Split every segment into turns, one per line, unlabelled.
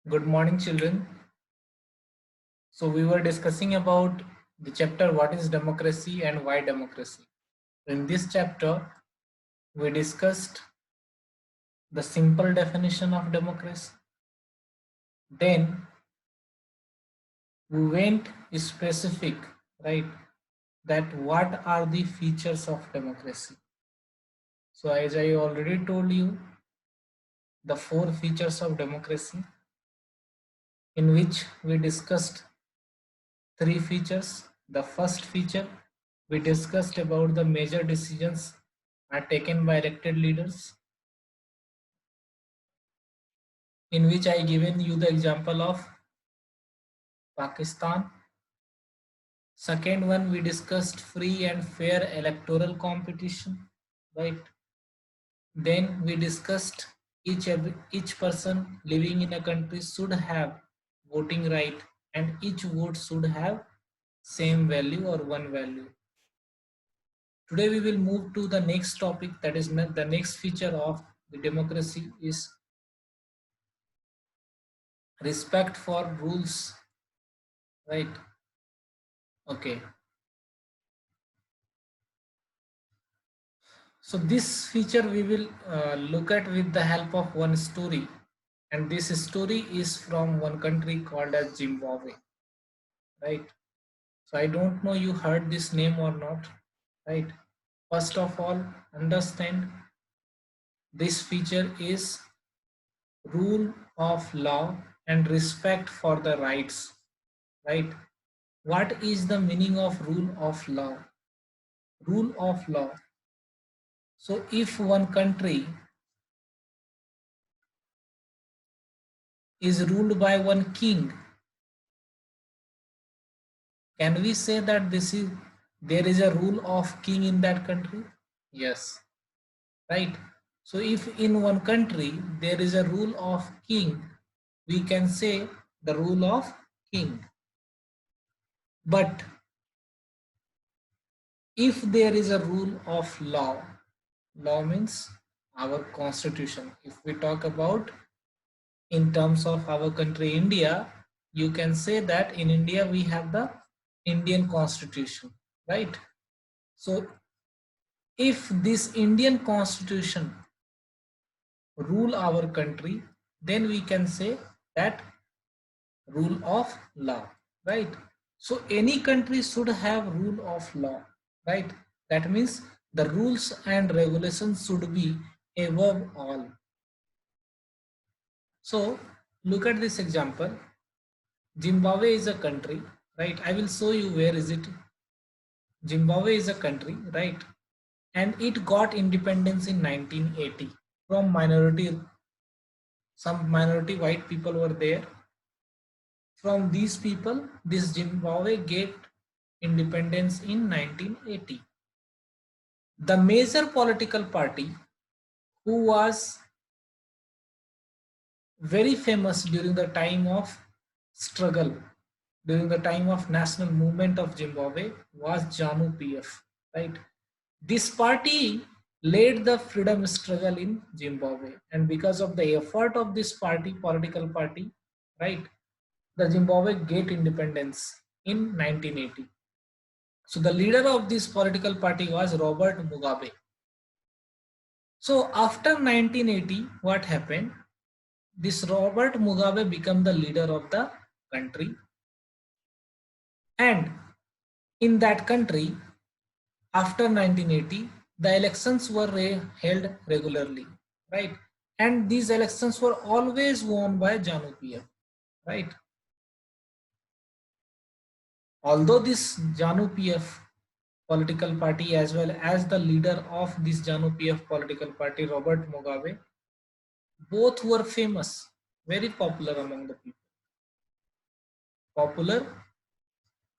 Good morning, children. So we were discussing about the chapter what is democracy and why democracy. In this chapter, we discussed the simple definition of democracy. Then we went specific, right? That what are the features of democracy. So as I already told you, the four features of democracy, in which we discussed three features. The first feature, we discussed about the major decisions are taken by elected leaders, in which I given you the example of Pakistan. Second one, we discussed free and fair electoral competition, right? Then we discussed each person living in a country should have voting right, and each vote should have same value or one value. Today we will move to the next topic, that is the next feature of the democracy is respect for rules, right? Okay. So this feature we will look at with the help of one story, and this story is from one country called as Zimbabwe, right? So I don't know you heard this name or not, right? First of all, understand this feature is rule of law and respect for the rights, right? What is the meaning of rule of law? Rule of law. So if one country is ruled by one king, can we say that there is a rule of king in that country? Yes, right. So if in one country there is a rule of king, we can say the rule of king. But if there is a rule of law, law means our constitution. If we talk about in terms of our country India, you can say that in India we have the Indian constitution, right? So if this Indian constitution rule our country, then we can say that rule of law, right? So any country should have rule of law, right? That means the rules and regulations should be above all. So look at this example. Zimbabwe is a country, right? I will show you where is it. Zimbabwe is a country, right? And it got independence in 1980 from minority. Some minority white people were there. From these people, this Zimbabwe get independence in 1980. The major political party who was very famous during the time of struggle, during the time of national movement of Zimbabwe was ZANU PF, right? This party led the freedom struggle in Zimbabwe, and because of the effort of this party, political party, right, the Zimbabwe get independence in 1980. So the leader of this political party was Robert Mugabe. So after 1980, what happened? This Robert Mugabe became the leader of the country, and in that country, after 1980, the elections were held regularly, right? And these elections were always won by ZANU PF, right? Although this ZANU PF political party, as well as the leader of this ZANU PF political party, Robert Mugabe, both were famous, very popular among the people. Popular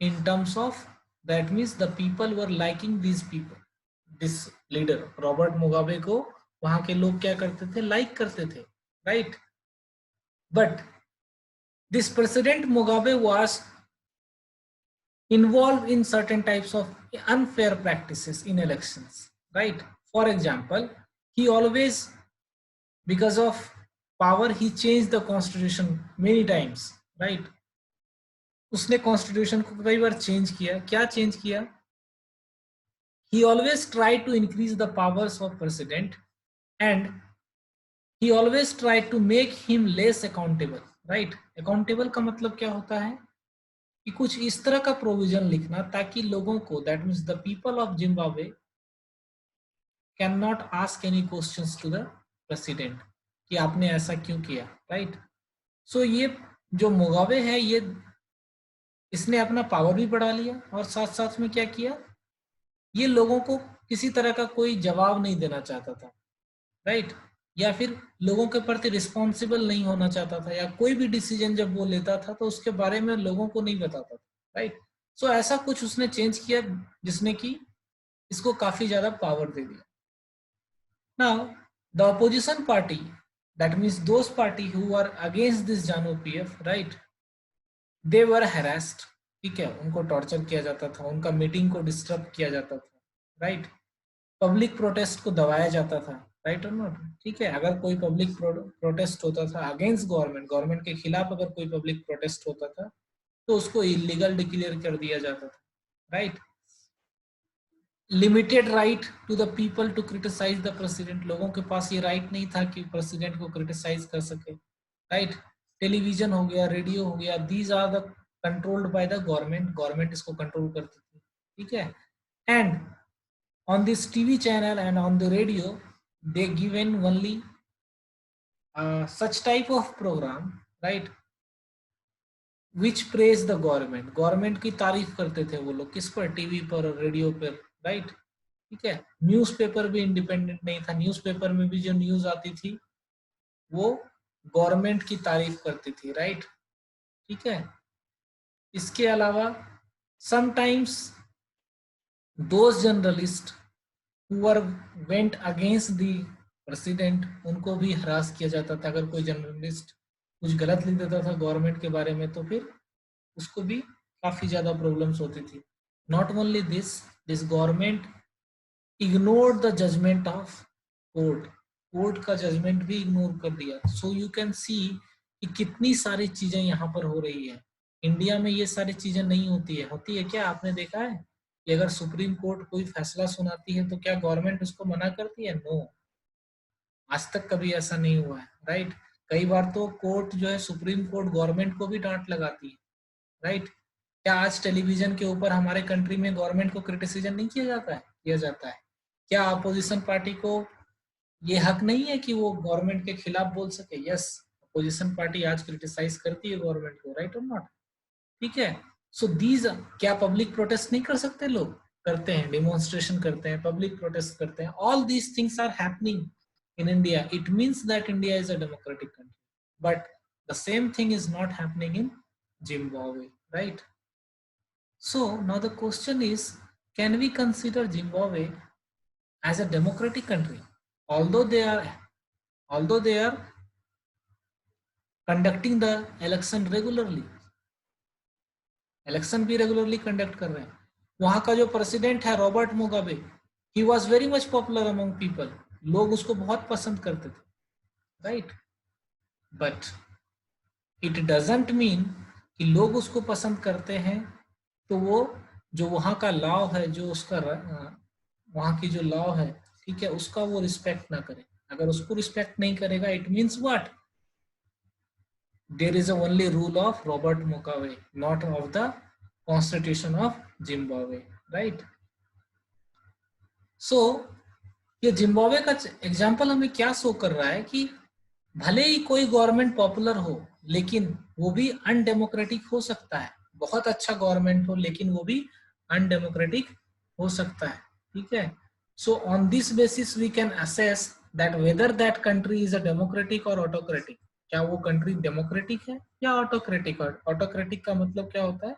in terms of, that means the people were liking these people, this leader Robert Mugabe को वहां के लोग क्या करते थे, like करते थे, right? But this president Mugabe was involved in certain types of unfair practices in elections, right? For example, he always, because of power he change the constitution many times, right. उसने constitution को कई बार change किया। क्या change किया? he always tried to increase the powers of president and he always tried to make him less accountable, right। accountable का मतलब क्या होता है कि कुछ इस तरह का प्रोविजन लिखना ताकि लोगों को, that means the people of Zimbabwe can not ask any questions to the president कि आपने ऐसा क्यों किया, राइट। सो ये जो मुगाबे है, ये इसने अपना पावर भी बढ़ा लिया और साथ साथ में क्या किया, ये लोगों को किसी तरह का कोई जवाब नहीं देना चाहता था, राइट। या फिर लोगों के प्रति रिस्पॉन्सिबल नहीं होना चाहता था, या कोई भी डिसीजन जब वो लेता था तो उसके बारे में लोगों को नहीं बताता था, राइट। सो ऐसा कुछ उसने चेंज किया जिसने कि इसको काफी ज्यादा पावर दे दिया। Now the opposition party, that means those party who are against this ZANU PF, right, they were harassed, ठीक है, उनको टॉर्चर किया जाता था, उनका मीटिंग को डिस्टर्ब किया जाता था, राइट। पब्लिक प्रोटेस्ट को दबाया जाता था, राइट और नॉट, ठीक है। अगर कोई पब्लिक प्रोटेस्ट होता था अगेंस्ट गवर्नमेंट, गवर्नमेंट के खिलाफ अगर कोई पब्लिक प्रोटेस्ट होता था तो उसको इलीगल डिक्लेयर कर दिया जाता था, right. Limited right to the people to criticise the president, लोगों के पास ये राइट नहीं था कि प्रेसिडेंट को क्रिटिसाइज कर सके, राइट। टेलीविजन हो गया, रेडियो हो गया, these are the controlled by the government, government इसको कंट्रोल करती थी, ठीक है। And on this TV channel and on the radio, they given only such type of program, right, which praise the government, government की तारीफ करते थे वो लोग, किस पर, टीवी पर और रेडियो पर, राइट, ठीक है। न्यूज़पेपर भी इंडिपेंडेंट नहीं था, न्यूज़पेपर में भी जो न्यूज आती थी वो गवर्नमेंट की तारीफ करती थी, राइट, ठीक है। इसके अलावा sometimes those journalist who were went against the president, उनको भी हरास किया जाता था। अगर कोई जर्नलिस्ट कुछ गलत लिख देता था गवर्नमेंट के बारे में तो फिर उसको भी काफी ज्यादा प्रॉब्लम्स होती थी। Not only this government ignored the judgement of court, court का जजमेंट भी इग्नोर कर दिया। सो यू कैन सी कि कितनी सारी चीजें यहाँ पर हो रही है। इंडिया में ये सारी चीजें नहीं होती है, होती है क्या, आपने देखा है कि अगर सुप्रीम कोर्ट कोई फैसला सुनाती है तो क्या गवर्नमेंट उसको मना करती है? नो, आज तक कभी ऐसा नहीं हुआ है, राइट। कई बार तो कोर्ट जो है, सुप्रीम कोर्ट गवर्नमेंट को भी डांट लगाती है, राइट। क्या आज टेलीविजन के ऊपर हमारे कंट्री में गवर्नमेंट को क्रिटिसिज्म नहीं किया जाता है? किया जाता है। क्या अपोजिशन पार्टी को ये हक नहीं है कि वो गवर्नमेंट के खिलाफ बोल सके? यस, अपोजिशन पार्टी आज क्रिटिसाइज करती है गवर्नमेंट को, राइट और नॉट, ठीक है। सो दीज, क्या पब्लिक प्रोटेस्ट नहीं कर सकते लोग? करते हैं, डिमॉन्स्ट्रेशन करते हैं, पब्लिक प्रोटेस्ट करते हैं। All these things are happening in India. It means that India is a democratic country, but the same thing is not happening in Zimbabwe, right? So now the question is, can we consider Zimbabwe as a democratic country, although they are conducting the election regularly? Election भी regularly conduct कर रहे हैं। वहां का जो president है Robert Mugabe, he was very much popular among people, लोग उसको बहुत पसंद करते थे, right. But it doesn't mean कि लोग उसको पसंद करते हैं तो वो जो वहाँ का लॉ है, जो उसका वहाँ की जो लॉ है, ठीक है, उसका वो रिस्पेक्ट ना करे। अगर उसको रिस्पेक्ट नहीं करेगा, it means what, there is a only rule of Robert Mugabe, not of the Constitution of Zimbabwe, right? So ये जिम्बाब्वे का एग्जाम्पल हमें क्या शो कर रहा है कि भले ही कोई गवर्नमेंट पॉपुलर हो लेकिन वो भी अनडेमोक्रेटिक हो सकता है। बहुत अच्छा गवर्नमेंट हो लेकिन वो भी अनडेमोक्रेटिक हो सकता है, ठीक है। So on this basis we can assess that whether that country is a democratic or autocratic. क्या वो कंट्री डेमोक्रेटिक है या ऑटोक्रेटिक है? ऑटोक्रेटिक का मतलब क्या होता है?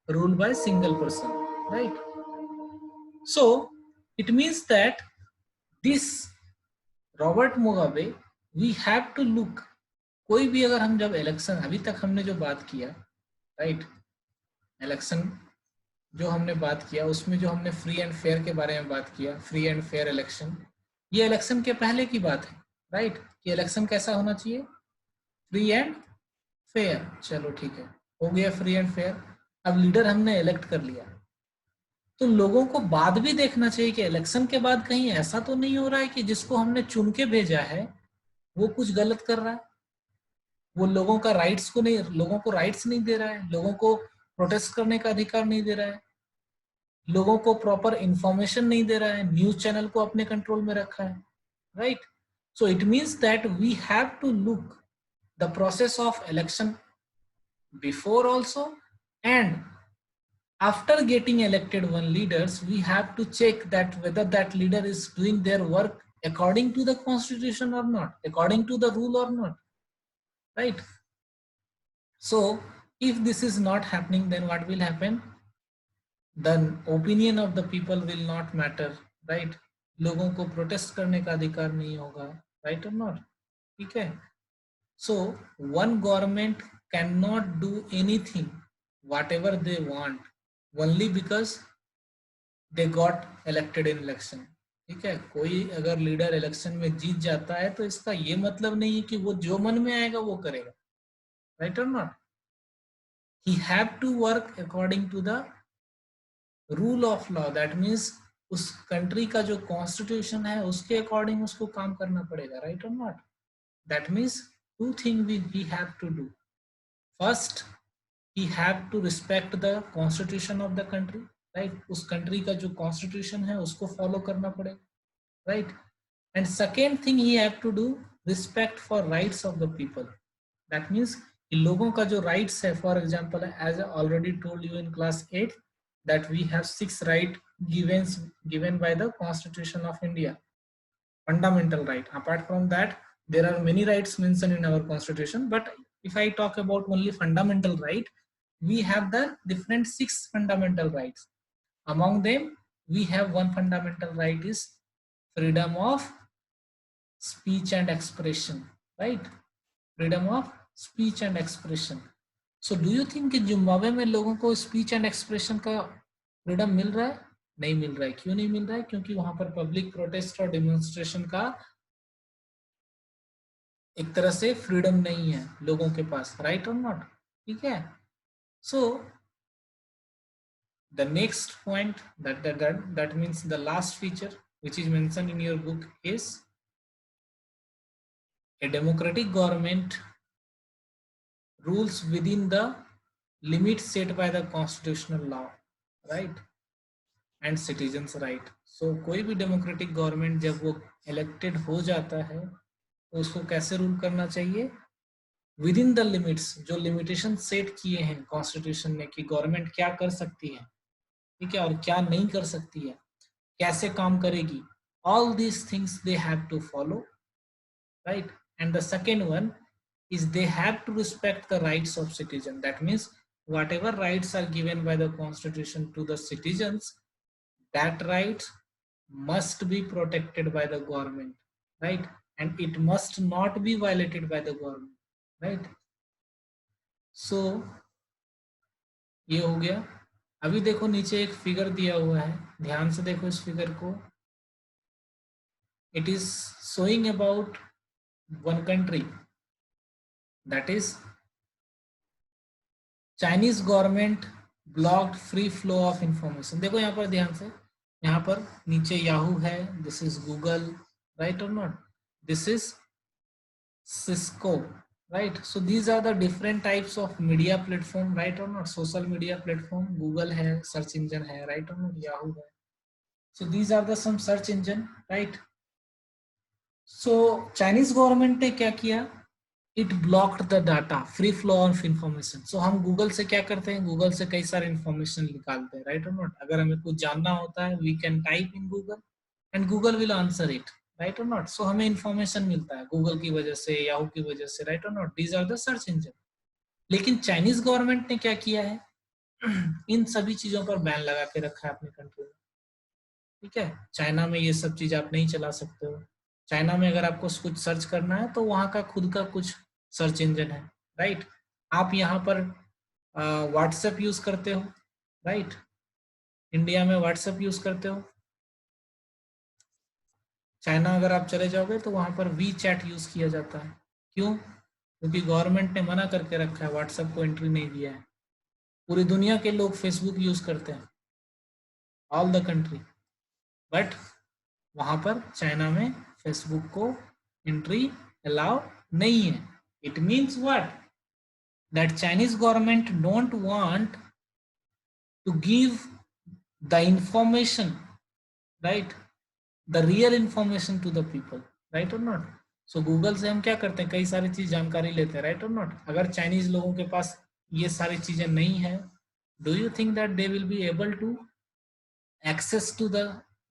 Rule by single person, right. So it means that this Robert Mugabe, we have to look, कोई भी अगर हम जब इलेक्शन, अभी तक हमने जो बात किया, राइट, इलेक्शन जो हमने बात किया उसमें जो हमने फ्री एंड फेयर के बारे में बात किया, फ्री एंड फेयर इलेक्शन, ये इलेक्शन के पहले की बात है, राइट, कि इलेक्शन कैसा होना चाहिए, फ्री एंड फेयर। चलो ठीक है, हो गया फ्री एंड फेयर। अब लीडर हमने इलेक्ट कर लिया, तो लोगों को बाद भी देखना चाहिए कि इलेक्शन के बाद कहीं ऐसा तो नहीं हो रहा है कि जिसको हमने चुन के भेजा है वो कुछ गलत कर रहा है, वो लोगों का राइट्स को नहीं, लोगों को राइट्स नहीं दे रहा है, लोगों को प्रोटेस्ट करने का अधिकार नहीं दे रहा है, लोगों को प्रॉपर इंफॉर्मेशन नहीं दे रहा है, न्यूज चैनल को अपने कंट्रोल में रखा है, right. So it means that we have to look the process of election before also, and after getting elected one leaders, we have to check that whether that leader is doing their work according to the constitution or not, according to the rule or not, right. So if this is not happening, then what will happen, the opinion of the people will not matter, right. लोगों को protest करने का अधिकार नहीं होगा, right or not, ठीक है। So one government cannot do anything whatever they want only because they got elected in election, ठीक है। कोई अगर लीडर इलेक्शन में जीत जाता है तो इसका ये मतलब नहीं है कि वो जो मन में आएगा वो करेगा, right or not. He have to work according to the rule of law, that means उस कंट्री का जो कॉन्स्टिट्यूशन है उसके अकॉर्डिंग उसको काम करना पड़ेगा, right or not. That means two thing we have to do, first he have to respect the constitution of the country, right, उस कंट्री का जो कॉन्स्टिट्यूशन है उसको फॉलो करना पड़ेगा, right, and second thing he have to do respect for rights of the people, that means कि लोगों का जो rights है, for example as I already told you in class 8 that we have 6 right given by the constitution of India, fundamental right. Apart from that there are many rights mentioned in our constitution, but if I talk about only fundamental right, we have the different 6 fundamental rights. Among them we have one fundamental right is freedom of speech and expression, right, freedom of speech and expression. So do you think कि Zimbabwe में लोगों को speech and expression का freedom मिल रहा है, नहीं मिल रहा है। क्यों नहीं मिल रहा है, क्योंकि वहां पर पब्लिक प्रोटेस्ट और डेमोन्स्ट्रेशन का एक तरह से फ्रीडम नहीं है लोगों के पास, राइट और नॉट, ठीक है। सो the next point that means the last feature which is mentioned in your book is a democratic government rules within the limits set by the constitutional law, right, and citizens right. So कोई भी democratic government जब वो elected हो जाता है तो उसको कैसे रूल करना चाहिए, विद इन द लिमिट्स, जो लिमिटेशन सेट किए हैं कॉन्स्टिट्यूशन ने कि गवर्नमेंट क्या कर सकती है, ठीक है, और क्या नहीं कर सकती है, कैसे काम करेगी, all these things they have to follow, right. And the second one is they have to respect the rights of citizen, that means whatever rights are given by the constitution to the citizens, that right must be protected by the government, right, and it must not be violated by the government, right. So ये हो गया। अभी देखो नीचे एक figure दिया हुआ है, ध्यान से देखो इस फिगर को। It is showing about one country, that is Chinese government blocked free flow of information। देखो यहाँ पर ध्यान से, यहाँ पर नीचे याहू है, this is Google, right or not, this is Cisco, right. So these are the different types of media platform, right or not, social media platform, google है, search engine है, right or not, yahoo है। So these are the some search engine, right. So Chinese government ने क्या किया, it blocked the data free flow of information। So हम Google से क्या करते हैं, गूगल से कई सारे इंफॉर्मेशन निकालते हैं, राइट और नॉट। अगर हमें कुछ जानना होता है we can type in google and google will answer it, right or not. सो हमें इंफॉर्मेशन मिलता है गूगल की वजह से, याहू की वजह से, right or not, these are the search engine. लेकिन चाइनीज गवर्नमेंट ने क्या किया है, इन सभी चीजों पर बैन लगा के रखा है अपने कंट्री में, ठीक है। चाइना में ये सब चीज आप नहीं चला सकते हो। चाइना में अगर आपको कुछ सर्च करना है तो वहां का खुद का कुछ सर्च इंजन है, राइट। आप यहाँ पर व्हाट्सएप यूज करते हो, राइट, इंडिया में व्हाट्सएप यूज करते हो, चाइना अगर आप चले जाओगे तो वहां पर वी चैट यूज किया जाता है। क्यों? क्योंकि गवर्नमेंट ने मना करके रखा है, व्हाट्सएप को एंट्री नहीं दिया है। पूरी दुनिया के लोग फेसबुक यूज करते हैं, ऑल द कंट्री, बट वहां पर चाइना में फेसबुक को एंट्री अलाउ नहीं है। It means what? That Chinese government don't want to give the information, right, the real information to the people, right or not? So Google से हम क्या करते हैं, कई सारी चीज जानकारी लेते हैं, राइट और नॉट? अगर चाइनीज लोगों के पास ये सारी चीजें नहीं है, do you think that they will be able to access to the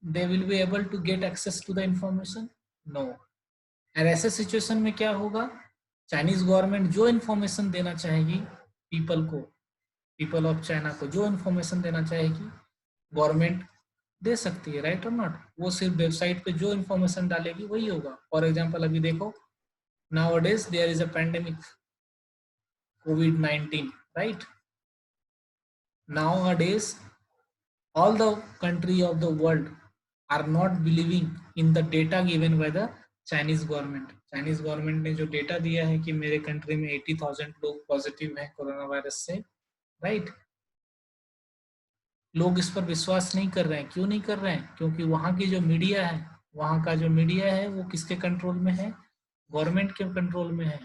they will be able to get access to the information? No. और ऐसे सिचुएशन में क्या होगा? चाइनीज गवर्नमेंट जो इंफॉर्मेशन देना चाहेगी पीपल को, पीपल ऑफ चाइना को जो इंफॉर्मेशन देना चाहेगी, गवर्नमेंट दे सकती है, राइट और नॉट? वो सिर्फ वेबसाइट पे जो इंफॉर्मेशन डालेगी वही होगा। फॉर एग्जांपल अभी देखो, nowadays there is a pandemic, COVID-19, right? Nowadays all the country of the world are not believing in the data given by the Chinese government. Chinese government ने जो data दिया है कि मेरे कंट्री में 80,000 लोग पॉजिटिव हैं कोरोना वायरस से, राइट? लोग इस पर विश्वास नहीं कर रहे हैं। क्यों नहीं कर रहे हैं? क्योंकि वहाँ की जो मीडिया है, वहाँ का जो मीडिया है वो किसके कंट्रोल में है? गवर्नमेंट के कंट्रोल में है।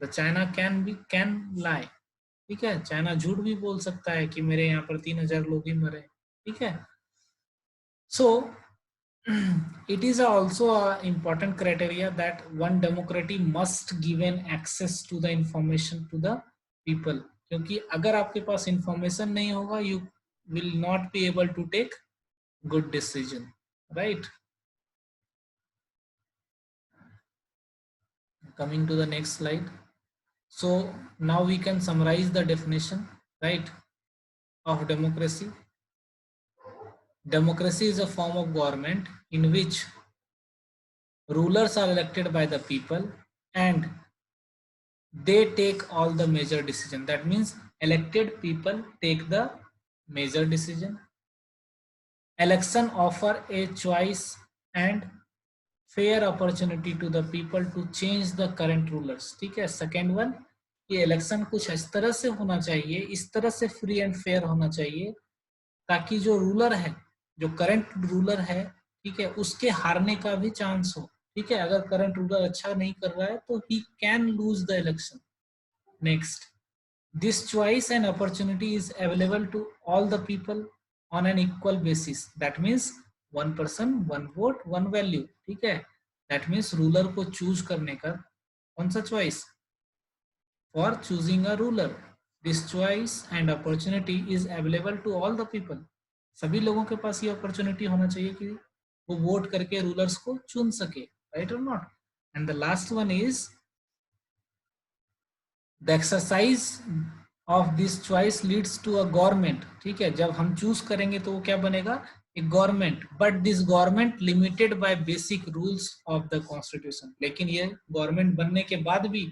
द चाइना कैन लाई, ठीक है, चाइना झूठ भी बोल सकता है कि मेरे यहाँ पर 3,000 लोग ही मरे, ठीक है। सो it is also a important criteria that one democracy must given access to the information to the people, क्योंकि अगर आपके पास इंफॉर्मेशन नहीं होगा, you will not be able to take good decision, right? Coming to the next slide. So now we can summarize the definition, right, of democracy. Democracy is a form of government in which rulers are elected by the people and they take all the major decision. That means elected people take the major decision. Election offer a choice and fair opportunity to the people to change the current rulers, ठीक है। Second one, ये election कुछ इस तरह से होना चाहिए, इस तरह से फ्री एंड फेयर होना चाहिए ताकि जो रूलर है, जो करंट रूलर है, ठीक है, उसके हारने का भी चांस हो, ठीक है। अगर करंट रूलर अच्छा नहीं कर रहा है तो he can lose the election. Next, this choice and opportunity is available to all the people on an equal basis. That means one person one vote one value, ठीक है। That means रूलर को choose करने का कौन सा choice? For choosing a ruler, this choice and opportunity is available to all the people. सभी लोगों के पास ये अपॉर्चुनिटी होना चाहिए कि वो वोट करके रूलर्स को चुन सके, right or not? And the last one is the exercise of this choice leads to a government, ठीक है। जब हम चूज करेंगे तो वो क्या बनेगा? एक government, but this government limited by basic rules of the constitution. लेकिन ये गवर्नमेंट बनने के बाद भी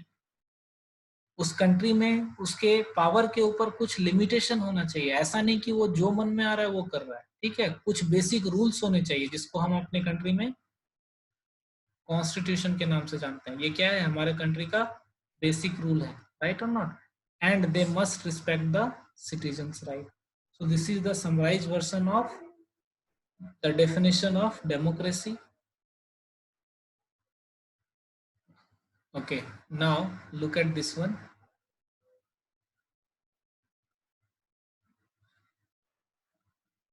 उस कंट्री में उसके पावर के ऊपर कुछ लिमिटेशन होना चाहिए। ऐसा नहीं कि वो जो मन में आ रहा है वो कर रहा है, ठीक है। कुछ बेसिक रूल्स होने चाहिए जिसको हम अपने कंट्री में कॉन्स्टिट्यूशन के नाम से जानते हैं। ये क्या है? हमारे कंट्री का बेसिक रूल है, right or not? And they must respect the citizens right. So this is the summarised version of the definition of democracy. Okay, now look at this one.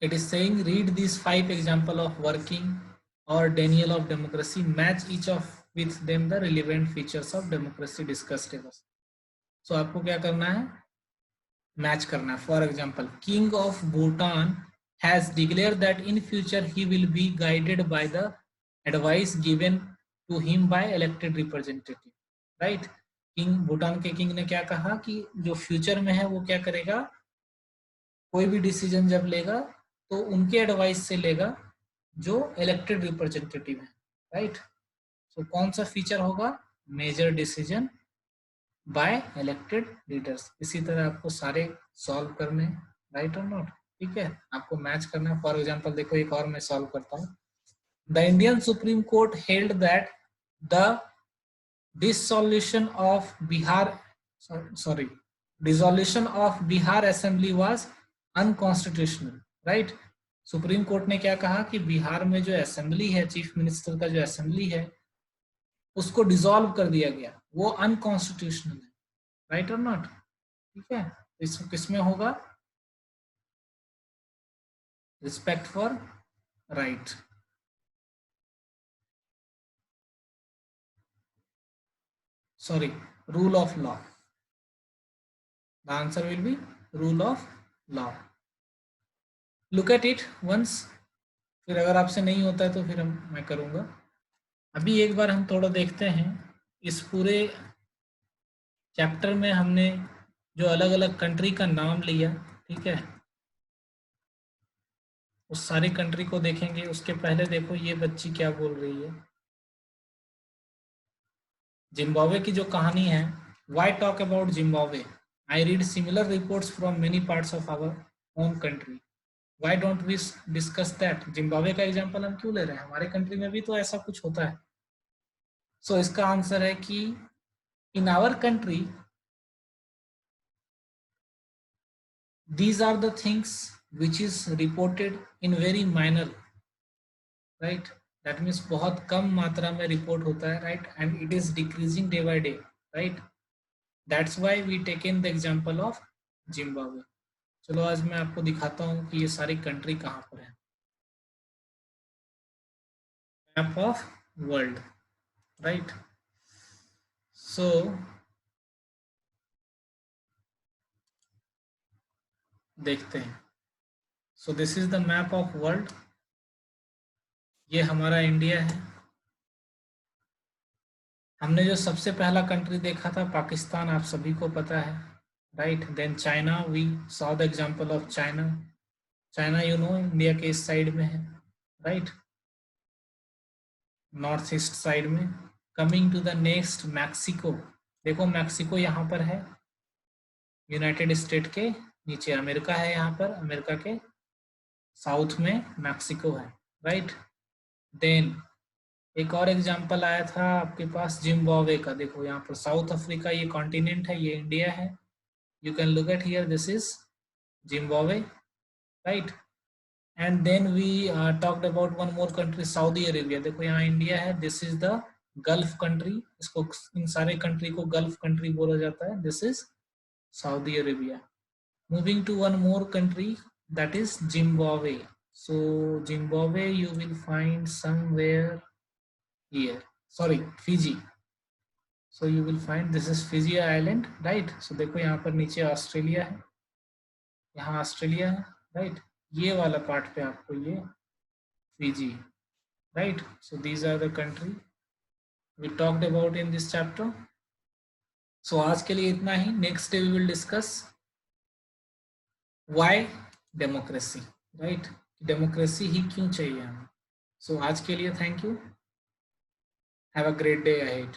It is saying read these 5 example of working or denial of democracy, match each of with them the relevant features of democracy discussed above. So आपको क्या करना है? Match करना है। For example, king of Bhutan has declared that in future he will be guided by the advice given to him by elected representative, right. King, Bhutan के king ने क्या कहा कि जो फ्यूचर में है वो क्या करेगा, कोई भी डिसीजन जब लेगा तो उनके एडवाइस से लेगा जो इलेक्टेड रिप्रेजेंटेटिव है, राइट। सो कौन सा फीचर होगा? Major decision by elected leaders. इसी तरह आपको सारे सॉल्व करने, राइट और नॉट, ठीक है। आपको मैच करना है। फॉर एग्जांपल देखो, एक और मैं सॉल्व करता हूँ। The Indian Supreme Court held that the dissolution of Bihar Assembly was unconstitutional, right? Supreme court ने क्या कहा कि बिहार में जो असेंबली है, चीफ मिनिस्टर का जो असेंबली है, उसको डिसॉल्व कर दिया गया, वो अनकॉन्स्टिट्यूशनल है, राइट और नॉट? ठीक है, इसमें किसमें होगा? Respect for right. Sorry, rule of law. The answer will be rule of law. Look at it once. फिर अगर आपसे नहीं होता है तो फिर मैं करूँगा. अभी एक बार हम थोड़ा देखते हैं. इस पूरे चैप्टर में हमने जो अलग अलग कंट्री का नाम लिया, ठीक है, उस सारी कंट्री को देखेंगे. उसके पहले देखो ये बच्ची क्या बोल रही है. जिम्बाब्वे की जो कहानी है, why talk about Zimbabwe? I read similar reports from many parts of our own country. Why don't we discuss that? Zimbabwe का एग्जांपल हम क्यों ले रहे हैं? हमारे कंट्री में भी तो ऐसा कुछ होता है. सो इसका आंसर है कि in our country these are the things which is reported in very minor, right? That means बहुत कम मात्रा में रिपोर्ट होता है, right? And it is decreasing day by day, right? That's why we taken the example of Zimbabwe. चलो आज मैं आपको दिखाता हूँ कि ये सारी कंट्री कहाँ पर है. Map of world, right? So देखते हैं. So this is the map of world. ये हमारा इंडिया है. हमने जो सबसे पहला कंट्री देखा था पाकिस्तान, आप सभी को पता है, right? Then China, we saw the example of China. China you know India के इस साइड में है, राइट? नॉर्थ ईस्ट साइड में. Coming to the next, Mexico. देखो मैक्सिको यहाँ पर है, यूनाइटेड स्टेट के नीचे. अमेरिका है यहाँ पर, अमेरिका के साउथ में मैक्सिको है, राइट? देन एक और एग्जांपल आया था आपके पास जिम्बाब्वे का. देखो यहाँ पर साउथ अफ्रीका ये कॉन्टिनेंट है, ये इंडिया है. You can look at here, this is Zimbabwe, right? And then we talked about one more country, Saudi Arabia. देखो यहाँ इंडिया है, this is the Gulf country. इसको, इन सारे कंट्री को गल्फ कंट्री बोला जाता है. This is Saudi Arabia. Moving to one more country, that is Zimbabwe. So Zimbabwe you will find somewhere here. Sorry, Fiji. So you will find this is Fiji island, right? So देखो यहाँ पर नीचे Australia है, यहाँ Australia है, right? ये वाला part पे आपको ये Fiji, right? So these are the country we talked about in this chapter. So आज के लिए इतना ही. Next day we will discuss why democracy, right? Democracy ही क्यों चाहिए हमें. सो आज के लिए thank you. Have a great day ahead.